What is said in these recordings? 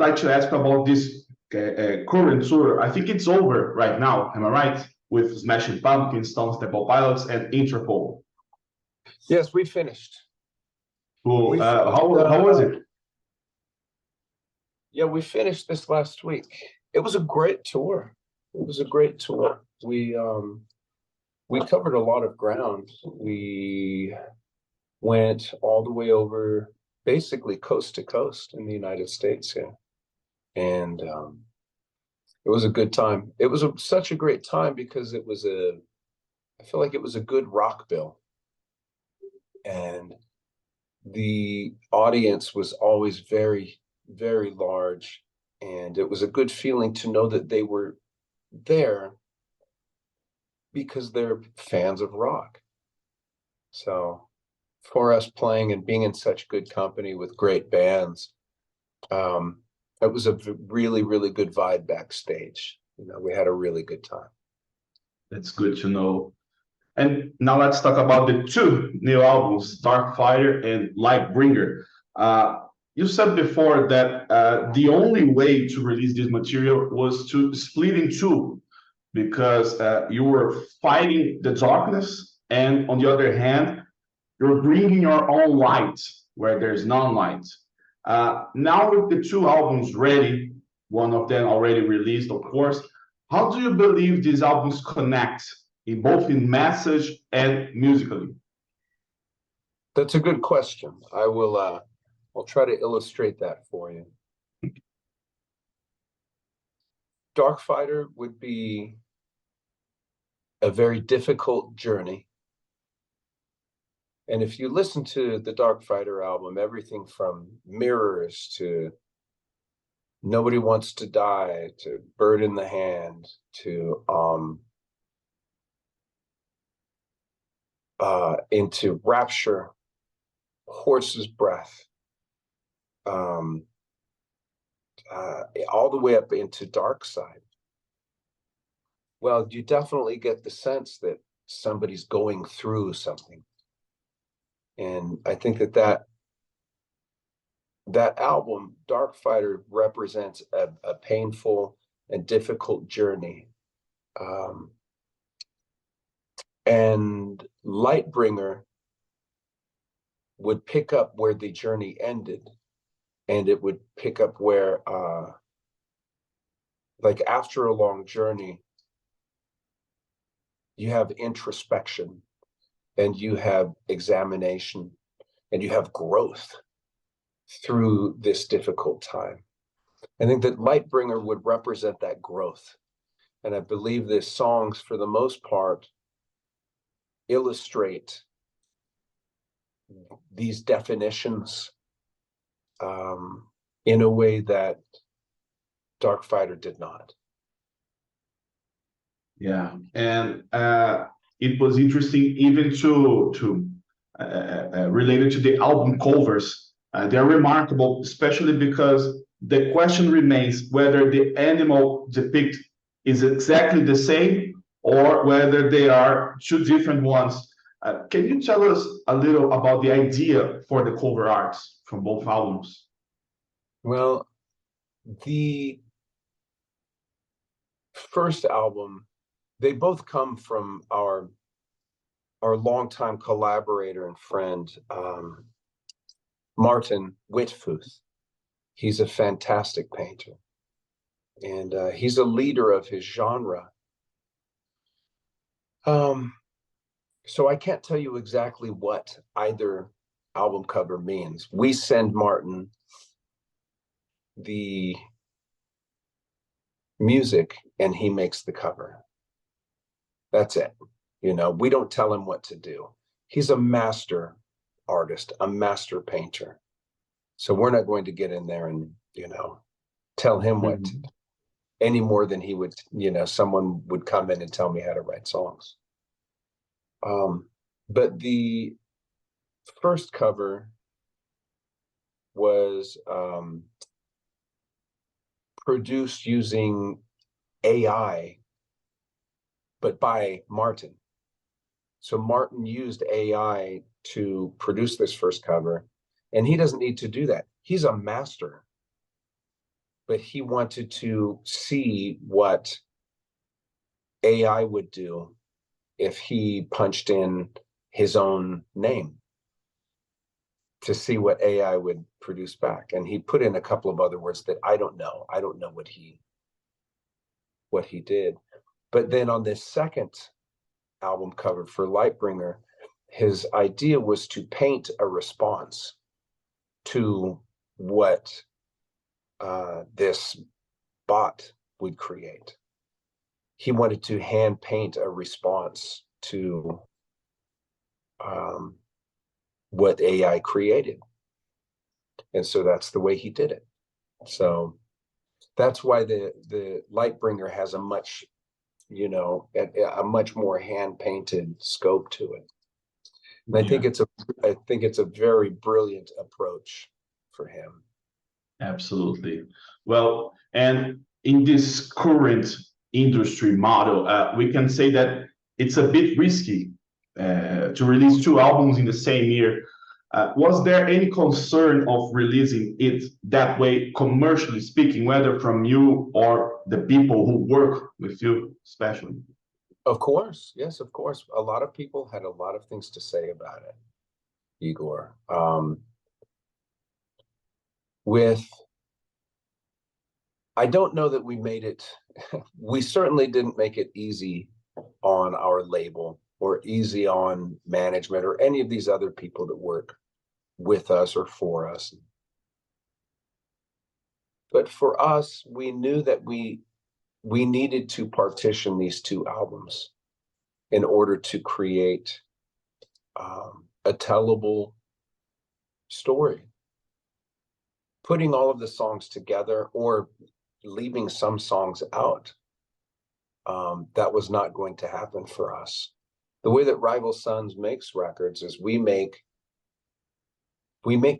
like to ask about this current tour. I think it's over right now. Am I right? With Smashing Pumpkins, Stone Temple Pilots, and Interpol. Yes, we finished. Cool. How was it? Yeah, we finished this last week. It was a great tour. It was a great tour. We covered a lot of ground. We went all the way over, basically coast to coast in the United States here, and it was a good time. It was such a great time because it was I feel like it was a good rock bill, and the audience was always very, very large, and it was a good feeling to know that they were there because they're fans of rock. So for us playing and being in such good company with great bands, it was a really, really good vibe backstage. You know, we had a really good time. That's good to know. And now let's talk about the two new albums, Darkfighter and Lightbringer. You said before that the only way to release this material was to split in two, because you were fighting the darkness, and on the other hand, you're bringing your own light where there's none light. Now with the two albums ready, one of them already released, of course, how do you believe these albums connect, in both in message and musically? That's a good question. I'll try to illustrate that for you. Darkfighter would be a very difficult journey. And if you listen to the Darkfighter album, everything from Mirrors to Nobody Wants to Die to Bird in the Hand to into Rapture, Horse's Breath, all the way up into Dark Side. Well, you definitely get the sense that somebody's going through something. And I think that album, Darkfighter, represents a painful and difficult journey. And Lightbringer would pick up where the journey ended, and it would pick up where, like after a long journey, you have introspection, and you have examination, and you have growth through this difficult time. I think that Lightbringer would represent that growth. And I believe the songs, for the most part, illustrate these definitions in a way that Darkfighter did not. Yeah, and it was interesting even to related to the album covers. They're remarkable, especially because the question remains whether the animal depicted is exactly the same or whether they are two different ones. Can you tell us a little about the idea for the cover arts from both albums? Well, the first album, they both come from our longtime collaborator and friend, Martin Whitfuth. He's a fantastic painter, and he's a leader of his genre. So I can't tell you exactly what either album cover means. We send Martin the music and he makes the cover. That's it. You know, we don't tell him what to do. He's a master artist, a master painter. So we're not going to get in there and, you know, tell him what to do, any more than he would, you know, someone would come in and tell me how to write songs. But the first cover was produced using AI, but by Martin. So Martin used AI to produce this first cover, and he doesn't need to do that. He's a master. but he wanted to see what AI would do if he punched in his own name, to see what AI would produce back. And he put in a couple of other words that I don't know. I don't know what he did. But then on this second album cover for Lightbringer, his idea was to paint a response to what this bot would create. He wanted to hand paint a response to what AI created. And so that's the way he did it. So that's why the Lightbringer has a much, you know, a much more hand-painted scope to it. And I think it's a very brilliant approach for him. Absolutely. Well, and in this current industry model, we can say that it's a bit risky to release 2 albums in the same year. Was there any concern of releasing it that way, commercially speaking, whether from you or the people who work with you, especially? Of course, yes, of course. A lot of people had a lot of things to say about it, Igor. I don't know that we made it, we certainly didn't make it easy on our label or easy on management or any of these other people that work with us or for us. But for us, we knew that we needed to partition these 2 albums in order to create a tellable story. Putting all of the songs together or leaving some songs out, that was not going to happen for us. The way that Rival Sons makes records is we make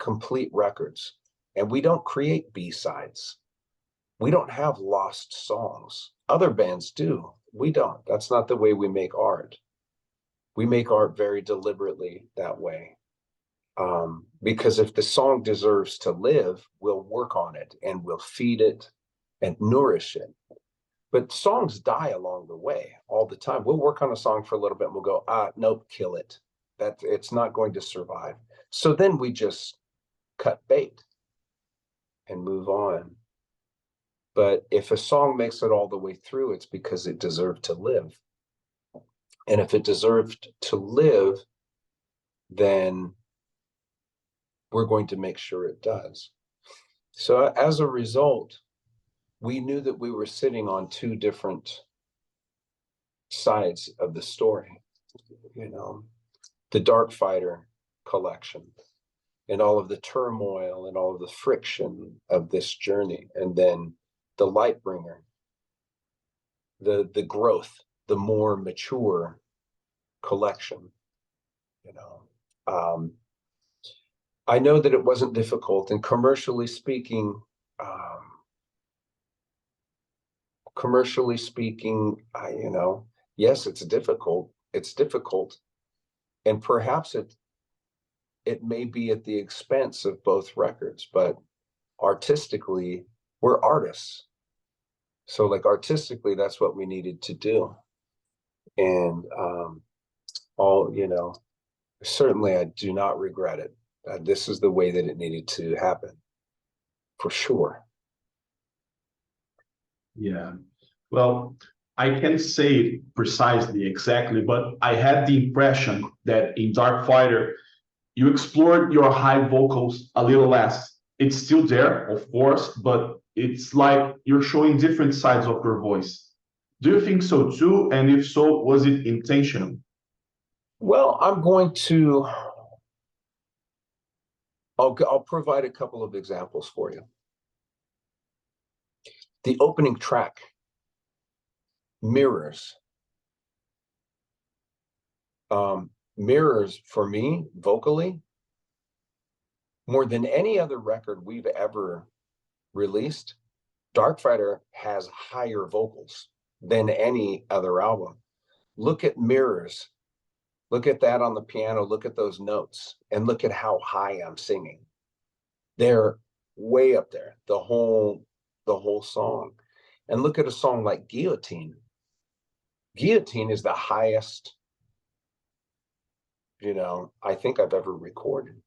complete records, and we don't create B-sides. We don't have lost songs. Other bands do. We don't. That's not the way we make art. We make art very deliberately that way. Because if the song deserves to live, we'll work on it and we'll feed it and nourish it. But songs die along the way all the time. We'll work on a song for a little bit and we'll go, nope, kill it. It's not going to survive. So then we just cut bait and move on. But if a song makes it all the way through, it's because it deserved to live. And if it deserved to live, then we're going to make sure it does. So as a result, we knew that we were sitting on 2 different sides of the story. You know, the Darkfighter collection and all of the turmoil and all of the friction of this journey, and then the Lightbringer, the growth, the more mature collection. You know, I know that it wasn't difficult, and commercially speaking, you know, yes, it's difficult. It's difficult, and perhaps it may be at the expense of both records, but artistically, we're artists. So like artistically, that's what we needed to do. And you know, certainly I do not regret it. This is the way that it needed to happen, for sure. Yeah. Well, I can't say it precisely exactly, but I had the impression that in Darkfighter, you explored your high vocals a little less. It's still there, of course, but it's like you're showing different sides of your voice. Do you think so too? And if so, was it intentional? Well, I'll provide a couple of examples for you. The opening track, Mirrors. Mirrors, for me, vocally, more than any other record we've ever released, Darkfighter has higher vocals than any other album. Look at Mirrors. Look at that on the piano. Look at those notes, and look at how high I'm singing. They're way up there. The whole the whole song. And look at a song like Guillotine. Guillotine is the highest, you know, I think I've ever recorded.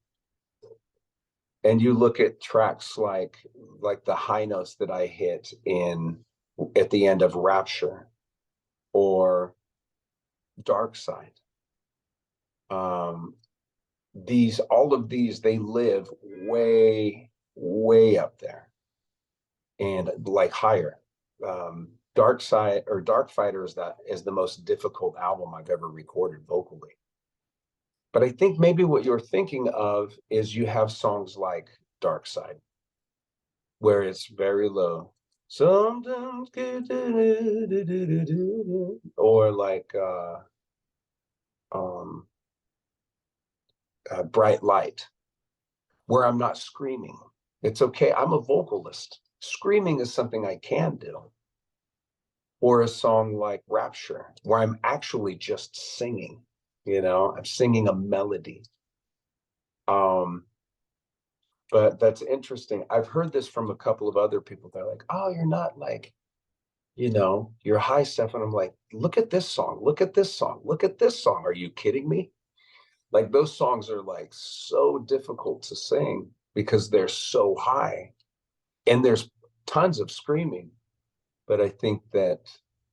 And you look at tracks like the high notes that I hit at the end of Rapture or Dark Side. All of these, they live way, way up there and like higher. Dark Side or Darkfighter is the most difficult album I've ever recorded vocally. But I think maybe what you're thinking of is you have songs like Dark Side, where it's very low. Sometimes, or like Bright Light, where I'm not screaming. It's okay. I'm a vocalist. Screaming is something I can do. Or a song like Rapture, where I'm actually just singing. You know, I'm singing a melody. But that's interesting. I've heard this from a couple of other people. They're like, oh, you're not like, you know, your high stuff. And I'm like, look at this song. Look at this song. Look at this song. Are you kidding me? Like those songs are like so difficult to sing because they're so high and there's tons of screaming. But I think that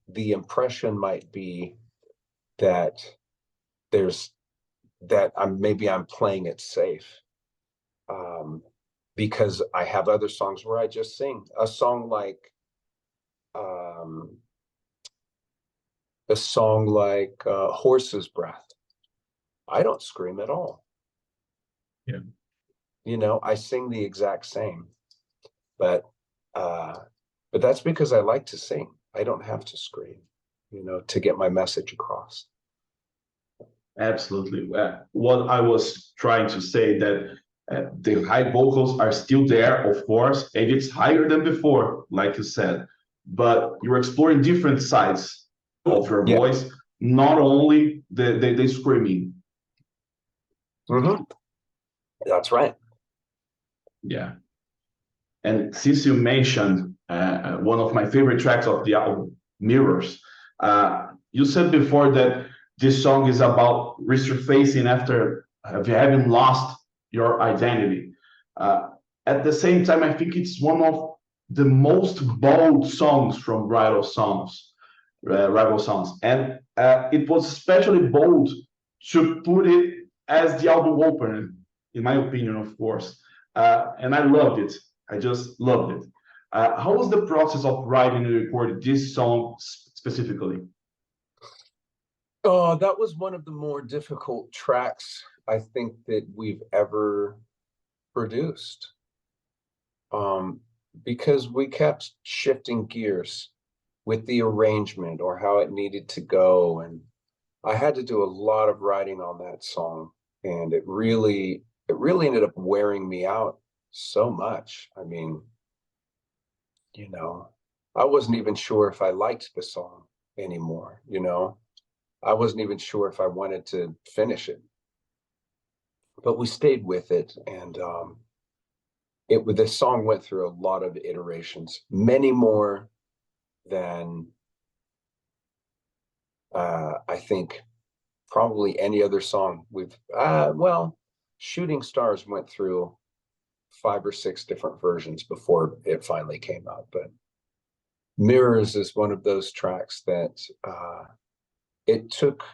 the impression might be that maybe I'm playing it safe, because I have other songs where I just sing. A song like Horse's Breath. I don't scream at all. Yeah. You know, I sing the exact same, but that's because I like to sing. I don't have to scream, you know, to get my message across. Absolutely. What I was trying to say that the high vocals are still there, of course, and it's higher than before, like you said, but you're exploring different sides of your voice, not only the screaming. Mm-hmm. That's right. Yeah. And since you mentioned one of my favorite tracks of the album, Mirrors, you said before that this song is about resurfacing after having lost your identity. At the same time, I think it's one of the most bold songs from Rival Songs. And it was especially bold to put it as the album opener, in my opinion, of course. And I loved it. I just loved it. How was the process of writing and recording this song specifically? Oh, that was one of the more difficult tracks I think that we've ever produced. Because we kept shifting gears with the arrangement or how it needed to go. And I had to do a lot of writing on that song. And it really ended up wearing me out so much. I mean, you know, I wasn't even sure if I liked the song anymore, you know. I wasn't even sure if I wanted to finish it. But we stayed with it, and the song went through a lot of iterations, many more than I think probably any other song we've Shooting Stars went through 5 or 6 different versions before it finally came out. But Mirrors is one of those tracks that it took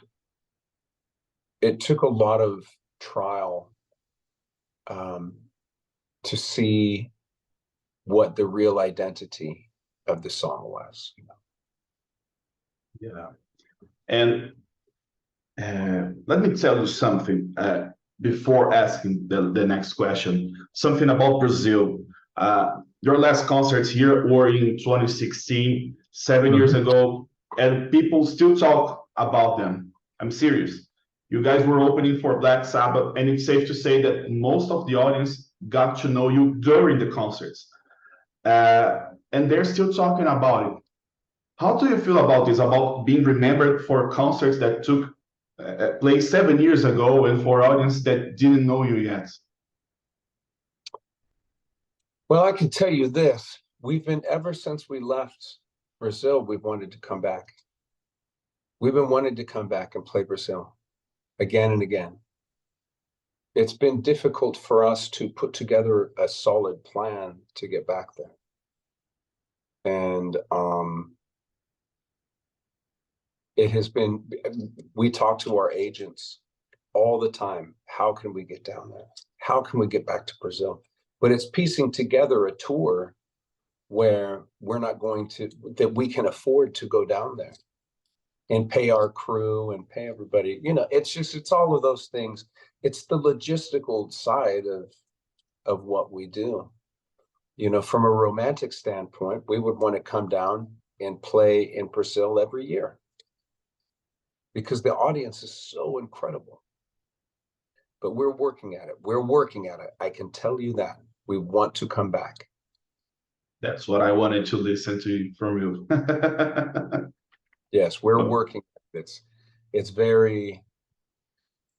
a lot of trial to see what the real identity of the song was. Yeah. And let me tell you something before asking the next question, something about Brazil. Your last concerts here were in 2016, 7 years ago, and people still talk about them. I'm serious. You guys were opening for Black Sabbath, and it's safe to say that most of the audience got to know you during the concerts. And they're still talking about it. How do you feel about this, about being remembered for concerts that took place 7 years ago and for audience that didn't know you yet? Well, I can tell you this. we've been, ever since we left Brazil, we've wanted to come back. We've been wanting to come back and play Brazil again and again. It's been difficult for us to put together a solid plan to get back there. And it has been, we talk to our agents all the time. How can we get down there? How can we get back to Brazil? But it's piecing together a tour where we're not going to, that we can afford to go down there and pay our crew and pay everybody. You know, it's just, it's all of those things. It's the logistical side of what we do. You know, from a romantic standpoint, we would want to come down and play in Brazil every year because the audience is so incredible. But we're working at it. We're working at it. I can tell you that. We want to come back. That's what I wanted to listen to from you. Yes, we're working. It's very,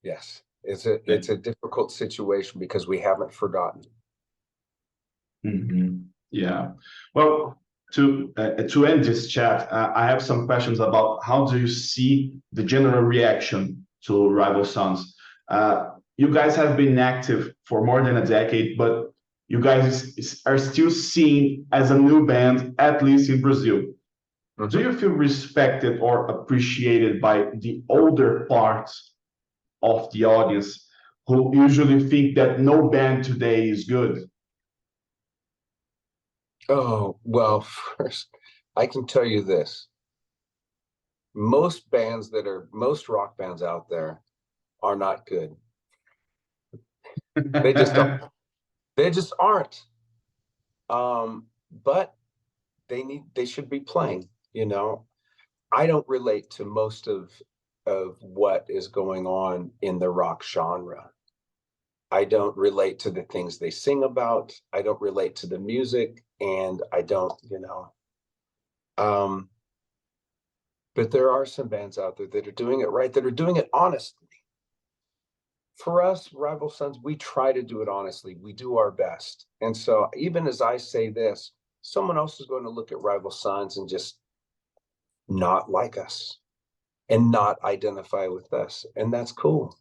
yes, it's a difficult situation because we haven't forgotten. Mm-hmm. Yeah. Well, to end this chat, I have some questions about how do you see the general reaction to Rival Sons? You guys have been active for more than a decade, but you guys are still seen as a new band, at least in Brazil. Mm-hmm. Do you feel respected or appreciated by the older parts of the audience who usually think that no band today is good? Oh, well, first, I can tell you this. Most rock bands out there are not good. They just don't. They just aren't. But they should be playing, you know. I don't relate to most of what is going on in the rock genre. I don't relate to the things they sing about. I don't relate to the music, and I don't, you know. But there are some bands out there that are doing it right, that are doing it honestly. For us, Rival Sons, we try to do it honestly. We do our best. And so even as I say this, someone else is going to look at Rival Sons and just not like us and not identify with us. And that's cool.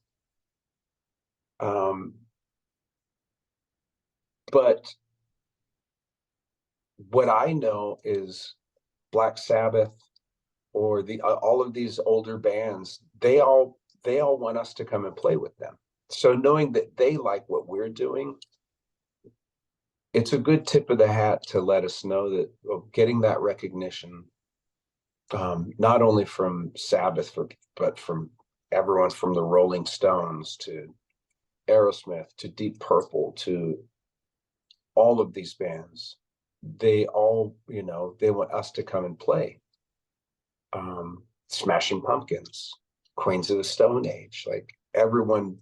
But what I know is Black Sabbath or all of these older bands, they all want us to come and play with them. So knowing that they like what we're doing, it's a good tip of the hat to let us know that getting that recognition, not only from Sabbath, but from everyone from the Rolling Stones to Aerosmith to Deep Purple to all of these bands, they all, you know, they want us to come and play. Smashing Pumpkins, Queens of the Stone Age, like everyone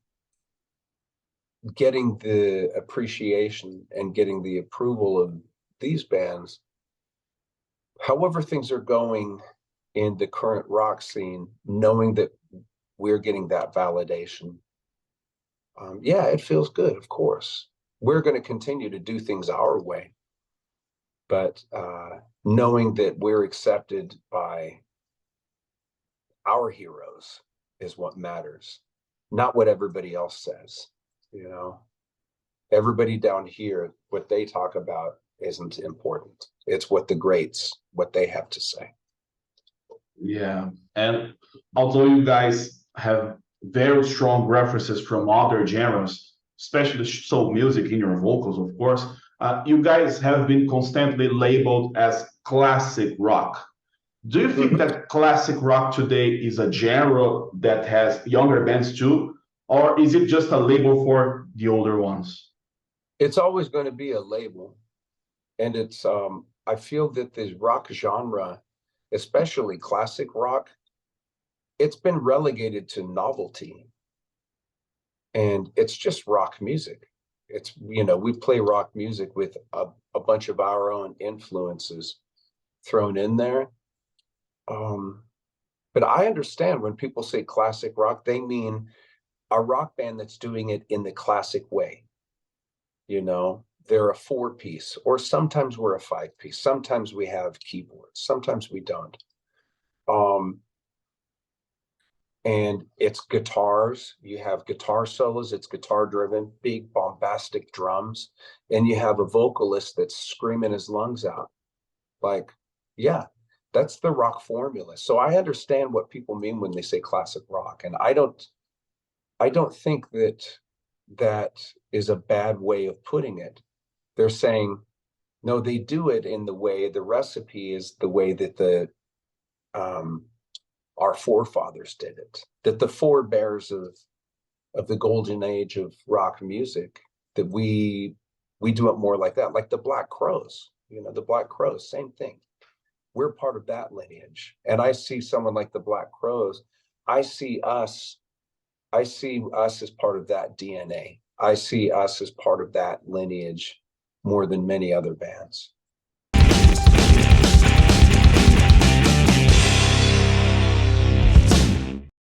getting the appreciation and getting the approval of these bands. However things are going in the current rock scene, knowing that we're getting that validation, yeah, it feels good, of course. We're going to continue to do things our way, but knowing that we're accepted by our heroes is what matters, not what everybody else says. You know, everybody down here, what they talk about isn't important. It's what the greats, what they have to say. Yeah, and although you guys have very strong references from other genres, especially soul music in your vocals, of course, you guys have been constantly labeled as classic rock. Do you think that classic rock today is a genre that has younger bands too, or is it just a label for the older ones? It's always going to be a label. And it's, I feel that the rock genre, especially classic rock, it's been relegated to novelty. And it's just rock music. It's, you know, we play rock music with a bunch of our own influences thrown in there. But I understand when people say classic rock, they mean a rock band that's doing it in the classic way. You know, they're a 4-piece, or sometimes we're a 5-piece. Sometimes we have keyboards, sometimes we don't. And it's guitars. You have guitar solos, it's guitar driven, big bombastic drums, and you have a vocalist that's screaming his lungs out. Like, yeah, that's the rock formula. So I understand what people mean when they say classic rock, and I don't think that that is a bad way of putting it. They're saying, no, they do it in the way, the recipe is the way that our forefathers did it, that the forebears of the golden age of rock music, that we do it more like that, like the Black Crowes. You know, the Black Crowes, same thing. We're part of that lineage. And I see someone like the Black Crowes, I see us as part of that DNA. I see us as part of that lineage more than many other bands.